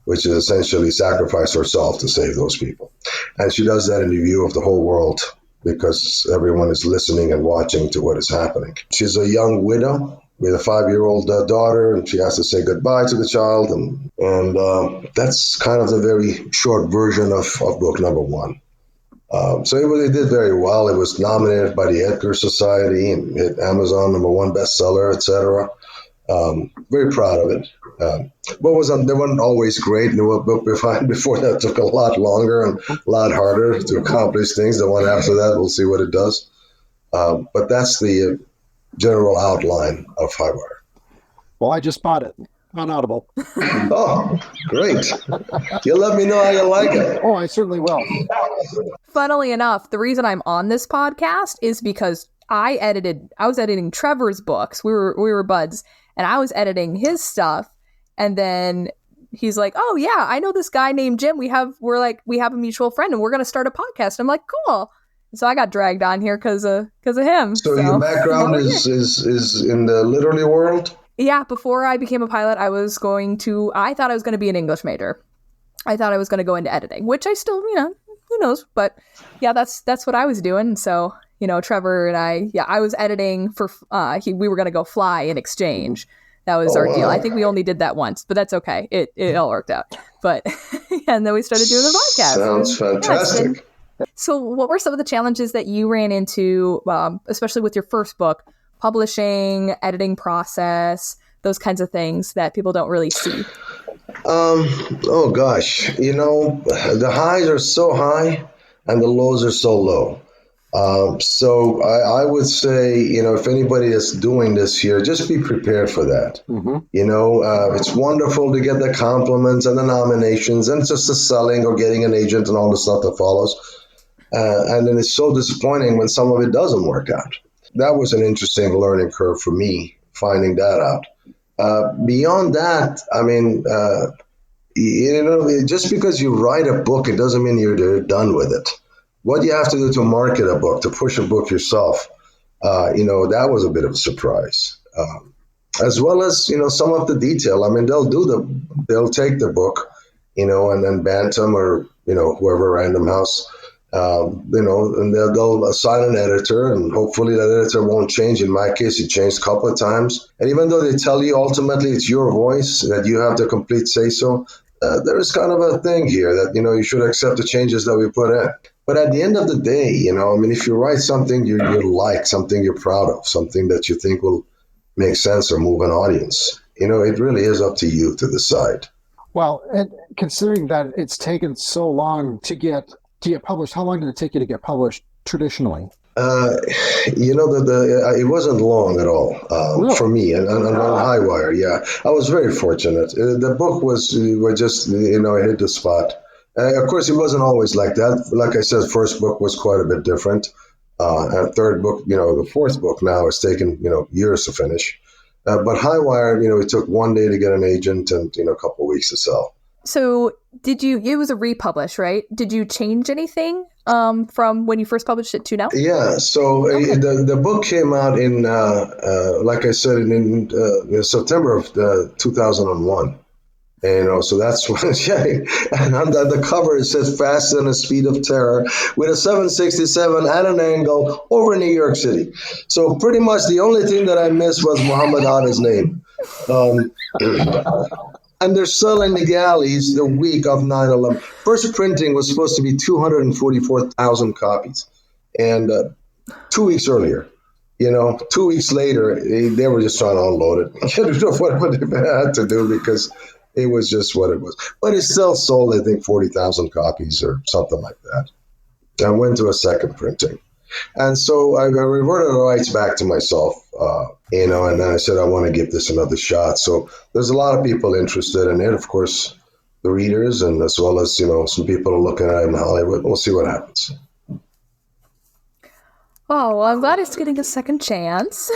which is essentially sacrifice herself to save those people. And she does that in the view of the whole world, because everyone is listening and watching to what is happening. She's a young widow with a 5-year-old daughter, and she has to say goodbye to the child. And that's kind of the very short version of book number one. So it really did very well. It was nominated by the Edgar Society and hit Amazon #1 bestseller, etc. Very proud of it. They weren't always great. The book before that took a lot longer and a lot harder to accomplish things. The one after that, we'll see what it does. But that's the general outline of Highwire. Well, I just bought it on Audible. Oh, great. You'll let me know how you like it. Oh, I certainly will. Funnily enough, the reason I'm on this podcast is because I was editing Trevor's books. We were buds, and I was editing his stuff. And then he's like, "Oh yeah, I know this guy named Jim. We have a mutual friend, and we're gonna start a podcast." I'm like, "Cool." So I got dragged on here because of him. So your background is in the literary world? Yeah, before I became a pilot, I thought I was going to be an English major. I thought I was going to go into editing, which I still, who knows? But yeah, that's what I was doing. So, Trevor and I was editing for, we were going to go fly in exchange. That was our deal. I think we only did that once, but that's okay. It all worked out. But, and then we started doing the podcast. Sounds fantastic. So what were some of the challenges that you ran into, especially with your first book, publishing, editing process, those kinds of things that people don't really see? Oh gosh, the highs are so high and the lows are so low. So I would say, if anybody is doing this here, just be prepared for that. Mm-hmm. It's wonderful to get the compliments and the nominations and just the selling or getting an agent and all the stuff that follows. And then it's so disappointing when some of it doesn't work out. That was an interesting learning curve for me, finding that out. Beyond that, I mean, just because you write a book, it doesn't mean you're done with it. What you have to do to market a book, to push a book yourself, that was a bit of a surprise. As well as, some of the detail. I mean, they'll take the book, and then Bantam or, whoever, Random House, and they'll assign an editor, and hopefully that editor won't change. In my case, it changed a couple of times. And even though they tell you ultimately it's your voice, that you have the complete say-so, there is kind of a thing here that, you should accept the changes that we put in. But at the end of the day, if you write something you like, something you're proud of, something that you think will make sense or move an audience. It really is up to you to decide. Well, and considering that it's taken so long to get published, how long did it take you to get published traditionally? It wasn't long at all Really? for me, and on Highwire. Yeah, I was very fortunate. The book was just it hit the spot. Of course, it wasn't always like that. Like I said, first book was quite a bit different. And third book, the fourth book now has taken years to finish. But Highwire, it took one day to get an agent and a couple of weeks to sell. So it was a republish, right? Did you change anything from when you first published it to now? Yeah, so the book came out in, like I said, in September of 2001. So that's when, and on the cover it says "Faster than the Speed of Terror" with a 767 at an angle over New York City. So pretty much the only thing that I missed was Muhammad Atta's name. And they're selling the galleys the week of 9/11. First printing was supposed to be 244,000 copies. And 2 weeks earlier, 2 weeks later, they were just trying to unload it. What they had to do because it was just what it was. But it still sold, I think, 40,000 copies or something like that. I went to a second printing. And so I reverted the rights back to myself, and then I said, I want to give this another shot. So there's a lot of people interested in it, of course, the readers, and as well as, some people are looking at it in Hollywood. We'll see what happens. Oh, well, I'm glad it's getting a second chance.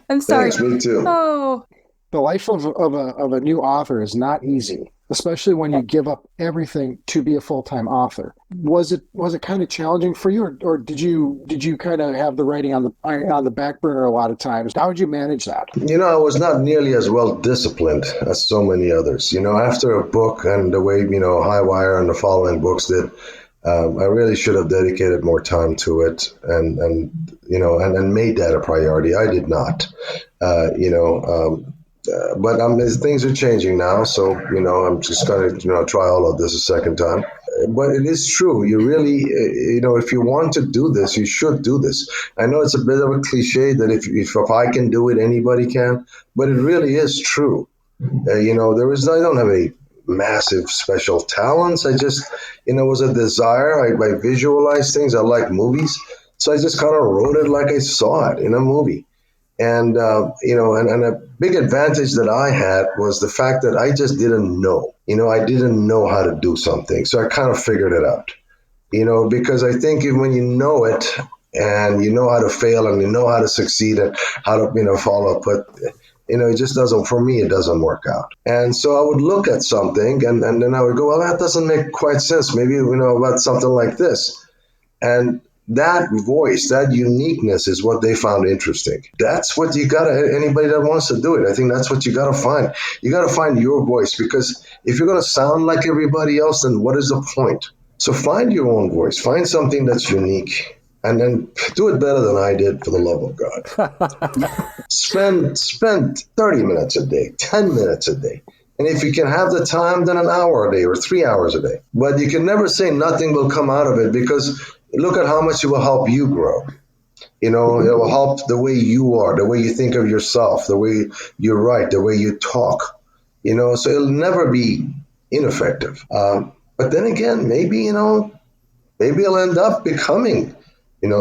I'm sorry. Thanks, me too. Oh. The life of a new author is not easy, especially when you give up everything to be a full-time author. Was it kind of challenging for you, or did you kind of have the writing on the back burner a lot of times? How would you manage that? I was not nearly as well disciplined as so many others. After a book and the way Highwire and the following books did, I really should have dedicated more time to it and made that a priority. I did not, but things are changing now, so I'm just going to try all of this a second time. But it is true. You really, if you want to do this, you should do this. I know it's a bit of a cliche that if I can do it, anybody can, but it really is true. I don't have any massive special talents. I just, it was a desire. I visualize things. I like movies, so I just kind of wrote it like I saw it in a movie. And, and a big advantage that I had was the fact that I just didn't know. I didn't know how to do something. So I kind of figured it out, because I think when you know it and you know how to fail and you know how to succeed and how to, follow up, but, it just doesn't, for me, it doesn't work out. And so I would look at something and then I would go, well, that doesn't make quite sense. Maybe, about something like this. And that voice, that uniqueness is what they found interesting. That's what anybody that wants to do it, I think that's what you gotta find. You gotta find your voice, because if you're gonna sound like everybody else, then what is the point? So find your own voice, find something that's unique, and then do it better than I did, for the love of God. Spend 30 minutes a day, 10 minutes a day. And if you can have the time, then an hour a day or 3 hours a day. But you can never say nothing will come out of it, because look at how much it will help you grow. It will help the way you are, the way you think of yourself, the way you write, the way you talk. So it'll never be ineffective. But then again, maybe it'll end up becoming,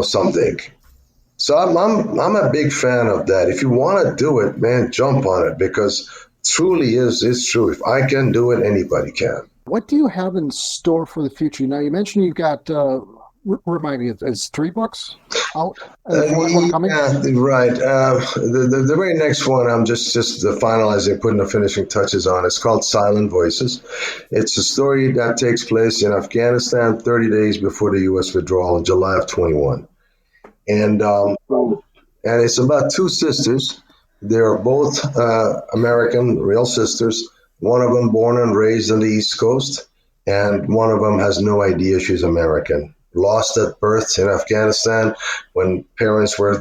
something. So I'm a big fan of that. If you want to do it, man, jump on it, because truly it's true. If I can do it, anybody can. What do you have in store for the future? Now, you mentioned you've got, remind me, it's 3 books out? One coming? Yeah, right. The very next one, I'm just finalizing, putting the finishing touches on. It's called Silent Voices. It's a story that takes place in Afghanistan 30 days before the U.S. withdrawal in July of 21. And it's about 2 sisters. They're both American, real sisters. One of them born and raised on the East Coast, and one of them has no idea she's American. Lost at birth in Afghanistan when parents were,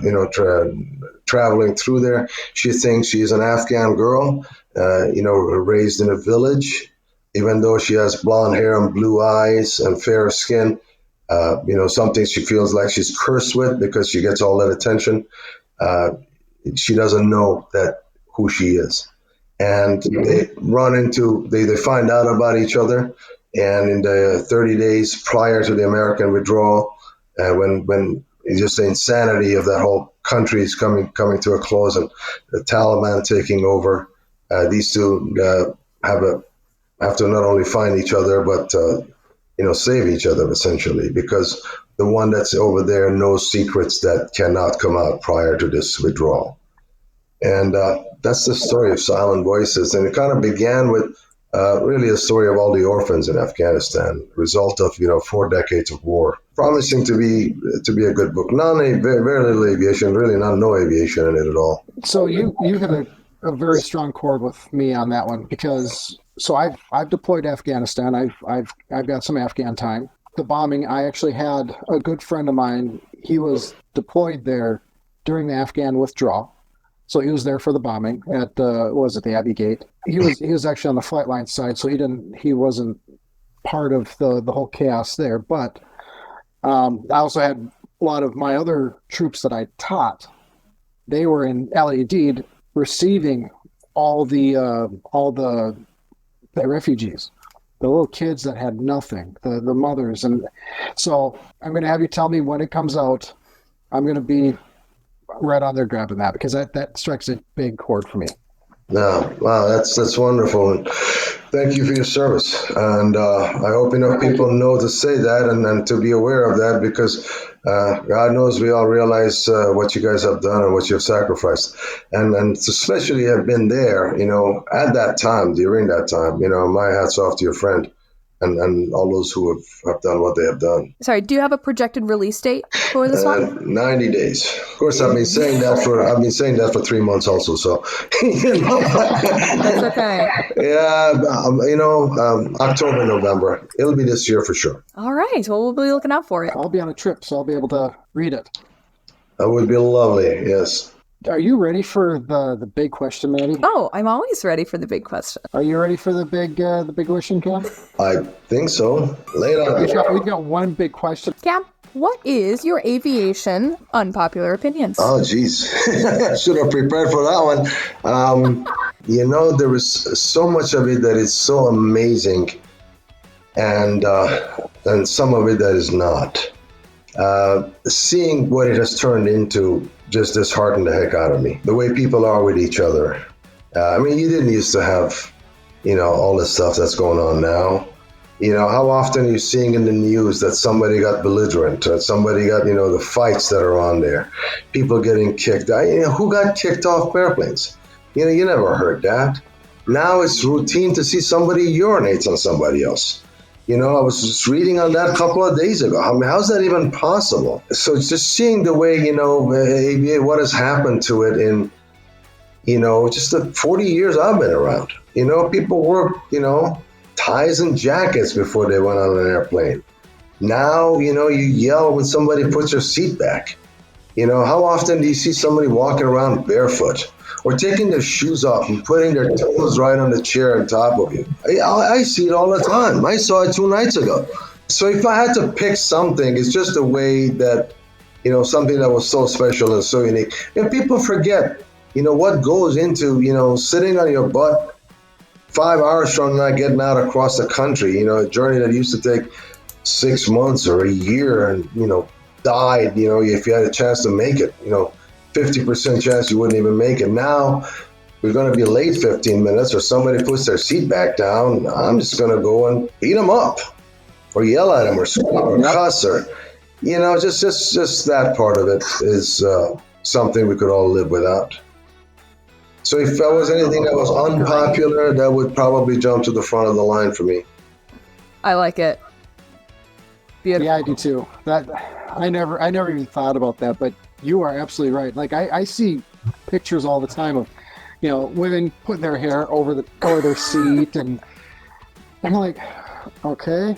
traveling through there. She thinks she's an Afghan girl, raised in a village, even though she has blonde hair and blue eyes and fair skin. Something she feels like she's cursed with because she gets all that attention. she doesn't know that who she is. And they they find out about each other. And in the 30 days prior to the American withdrawal, when just the insanity of that whole country is coming to a close and the Taliban taking over, these two have to not only find each other, but save each other, essentially, because the one that's over there knows secrets that cannot come out prior to this withdrawal. And that's the story of Silent Voices. And it kind of began with really a story of all the orphans in Afghanistan, result of 4 decades of war. Promising to be a good book. Very little aviation, really no aviation in it at all. So you have a very strong chord with me on that one, because I've deployed to Afghanistan. I've got some Afghan time. The bombing, I actually had a good friend of mine. He was deployed there during the Afghan withdrawal. So he was there for the bombing at the Abbey Gate. He was actually on the flight line side, so he wasn't part of the whole chaos there. But I also had a lot of my other troops that I taught. They were in Al-Udeid receiving all the refugees, the little kids that had nothing, the mothers. And so I'm going to have you tell me when it comes out. I'm going to be right on there grabbing that, because that strikes a big chord for me. No, wow, that's wonderful. And thank you for your service. And I hope people know to say that and to be aware of that, because God knows we all realize what you guys have done and what you've sacrificed. And especially have been there, at that time, during that time, my hats off to your friend and all those who have done what they have done. Sorry, do you have a projected release date for this one? 90 days. Of course, I've been saying that for 3 months also. So, That's okay. Yeah, October, November. It'll be this year for sure. All right. Well, we'll be looking out for it. I'll be on a trip, so I'll be able to read it. That would be lovely. Yes. Are you ready for the big question, Maddie? Oh, I'm always ready for the big question. Are you ready for the big question, Cam? I think so. Lay it on. We've got one big question. Cam, what is your aviation unpopular opinions? Oh, geez. I should have prepared for that one. There is so much of it that is so amazing, and some of it that is not. Seeing what it has turned into just disheartened the heck out of me. The way people are with each other. You didn't used to have, all the stuff that's going on now. How often are you seeing in the news that somebody got belligerent, or somebody got, the fights that are on there, people getting kicked out. Who got kicked off airplanes? You never heard that. Now it's routine to see somebody urinates on somebody else. I was just reading on that a couple of days ago. How's that even possible? So it's just seeing the way, what has happened to it in, just the 40 years I've been around. People wore, ties and jackets before they went on an airplane. Now, you yell when somebody puts their seat back. How often do you see somebody walking around barefoot? Or taking their shoes off and putting their toes right on the chair on top of you. I see it all the time. I saw it 2 nights ago. So if I had to pick something, it's just a way that, something that was so special and so unique. And people forget, what goes into, sitting on your butt 5 hours from not getting out across the country, a journey that used to take 6 months or a year and, died, if you had a chance to make it, 50% chance you wouldn't even make it. Now we're going to be late 15 minutes, or somebody puts their seat back down. I'm just going to go and beat them up or yell at them or scream or cuss or, just that part of it is something we could all live without. So if there was anything that was unpopular, that would probably jump to the front of the line for me. I like it. Beautiful. Yeah, I do too. I never even thought about that, but you are absolutely right. Like I see pictures all the time of, women putting their hair over their seat, and I'm like, okay.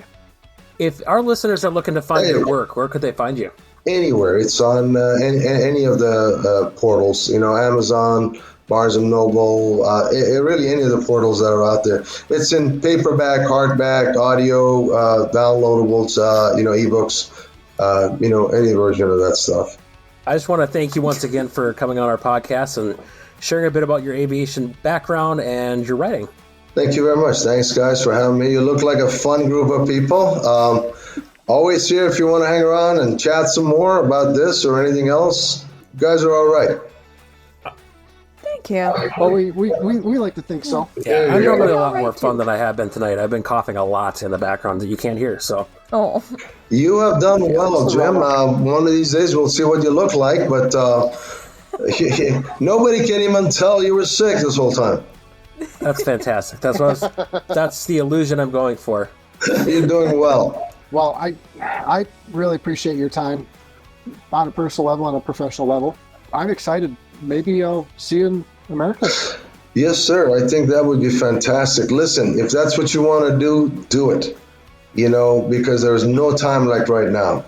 If our listeners are looking to find your work, where could they find you? Anywhere. It's on any of the portals. Amazon, Barnes and Noble, really any of the portals that are out there. It's in paperback, hardback, audio, downloadables, ebooks, any version of that stuff. I just want to thank you once again for coming on our podcast and sharing a bit about your aviation background and your writing. Thank you very much. Thanks, guys, for having me. You look like a fun group of people. Always here if you want to hang around and chat some more about this or anything else. You guys are all right. Thank you. Well, we like to think so. Yeah, I'm normally a lot more fun than I have been tonight. I've been coughing a lot in the background that you can't hear. So, You have done well, Jim. One of these days we'll see what you look like, but nobody can even tell you were sick this whole time. that's fantastic. That's the illusion I'm going for. You're doing well. Well, I really appreciate your time on a personal level and a professional level. I'm excited. Maybe I'll see you in America. Yes, sir. I think that would be fantastic. Listen, if that's what you want to do it. Because there's no time like right now.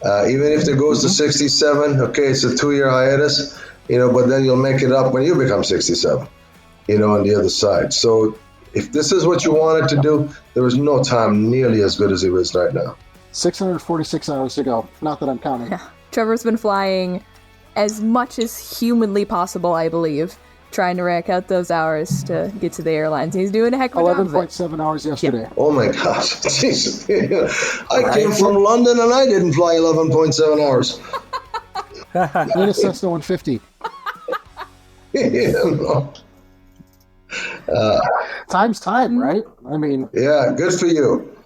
Even if it goes to 67, okay, it's a 2-year hiatus, but then you'll make it up when you become 67, on the other side. So if this is what you wanted to do, there is no time nearly as good as it is right now. 646 hours to go. Not that I'm counting. Yeah. Trevor's been flying as much as humanly possible, I believe, trying to rack out those hours to get to the airlines. He's doing a heck of a job. 11.7 hours yesterday. Oh my gosh. Jesus. I came from London and I didn't fly 11.7 hours. In a Cessna 150. Time's time, right? I mean, yeah, good for you.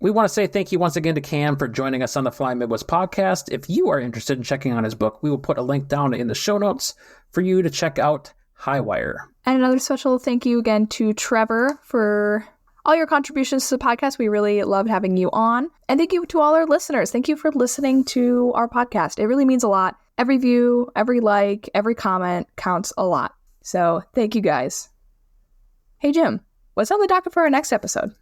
We want to say thank you once again to Kam for joining us on the Flying Midwest podcast. If you are interested in checking out his book, we will put a link down in the show notes for you to check out Highwire. And another special thank you again to Trevor for all your contributions to the podcast. We really loved having you on. And thank you to all our listeners. Thank you for listening to our podcast. It really means a lot. Every view, every like, every comment counts a lot. So thank you guys. Hey, Jim, what's on the docket for our next episode?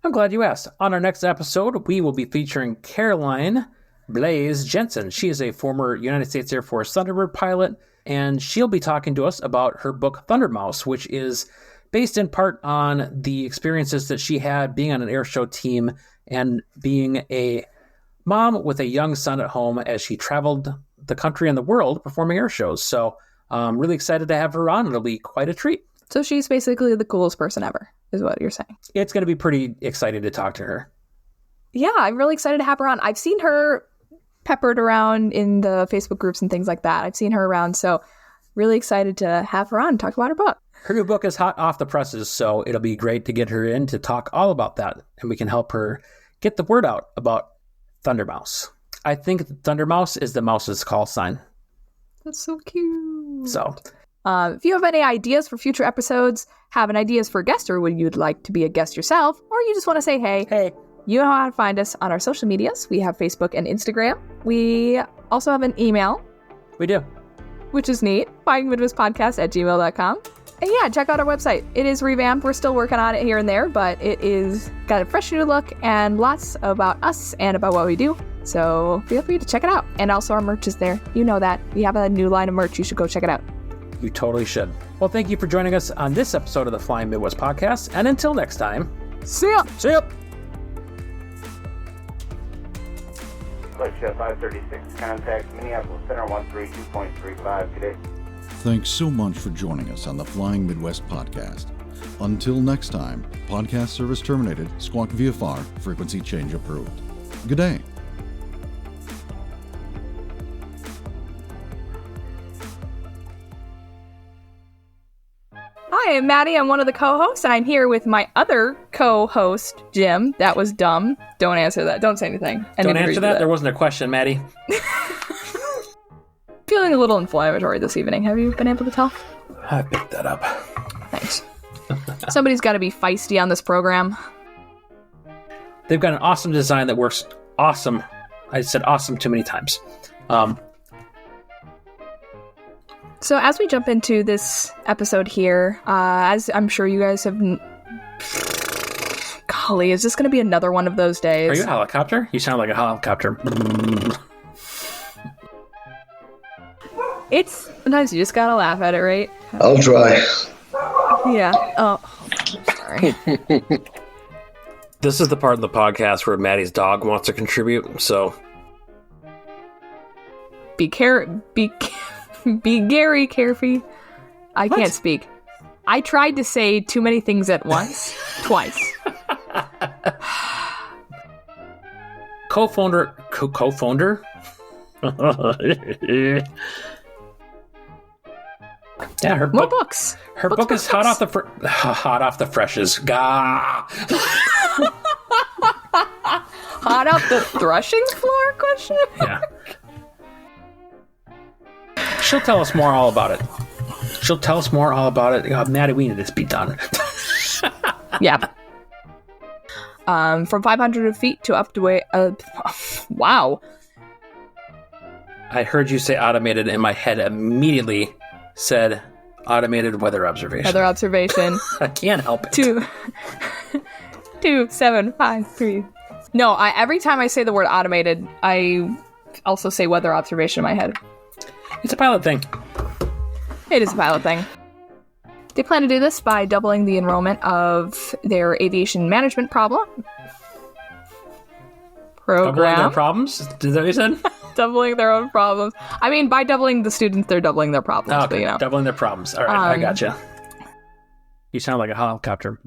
I'm glad you asked. On our next episode, we will be featuring Caroline Blaze Jensen. She is a former United States Air Force Thunderbird pilot, and she'll be talking to us about her book Thunder Mouse, which is based in part on the experiences that she had being on an air show team and being a mom with a young son at home as she traveled the country and the world performing air shows. So I'm really excited to have her on. It'll be quite a treat. So she's basically the coolest person ever, is what you're saying. It's going to be pretty exciting to talk to her. Yeah, I'm really excited to have her on. I've seen her peppered around in the Facebook groups and things like that. I've seen her around, so really excited to have her on and talk about her book. Her new book is hot off the presses, so it'll be great to get her in to talk all about that, and we can help her get the word out about Thunder Mouse. I think Thunder Mouse is the mouse's call sign. That's so cute. So... if you have any ideas for future episodes, have an ideas for a guest, or would you like to be a guest yourself, or you just want to say hey, you know how to find us on our social medias. We have Facebook and Instagram. We also have an email. We do. Which is neat. flyingmidwestpodcast@gmail.com. And yeah, check out our website. It is revamped. We're still working on it here and there, but it is got a fresh new look and lots about us and about what we do. So feel free to check it out. And also our merch is there. You know that. We have a new line of merch. You should go check it out. You totally should. Well, thank you for joining us on this episode of the Flying Midwest podcast. And until next time, see ya! See ya! Flight Chef 536, contact Minneapolis Center 132.35 today. Thanks so much for joining us on the Flying Midwest podcast. Until next time, podcast service terminated, squawk VFR, frequency change approved. Good day. Hi, I'm Maddie. I'm one of the co-hosts, and I'm here with my other co-host, Jim. That was dumb. Don't answer that. Don't say anything. Don't answer that. There wasn't a question, Maddie. Feeling a little inflammatory this evening. Have you been able to tell? I picked that up. Thanks. Somebody's got to be feisty on this program. They've got an awesome design that works awesome. I said awesome too many times. So as we jump into this episode here, as I'm sure you guys have... Golly, is this going to be another one of those days? Are you a helicopter? You sound like a helicopter. It's... Sometimes you just gotta laugh at it, right? I'll try. Yeah. Oh, sorry. This is the part of the podcast where Maddie's dog wants to contribute, so... be Gary Carefree. I What? can't speak. I tried to say too many things at once, twice. Co-founder. Yeah, her More book. books. Her Books, book books, is hot off books. hot off the freshes. Gah. Hot off the threshing floor? Question. Yeah. She'll tell us more all about it. God, Maddie, we need this be done. Yeah. From 500 feet to up to wow. I heard you say automated, and my head immediately said automated weather observation. Weather observation. I can't help it. 2, 7, 5, 3. No, every time I say the word automated, I also say weather observation in my head. It's a pilot thing. It is a pilot thing. They plan to do this by doubling the enrollment of their aviation management program. Doubling their problems? Is that what you said? Doubling their own problems. I mean, by doubling the students, they're doubling their problems. Oh, okay, But, you know. doubling their problems. All right, I gotcha. You sound like a helicopter.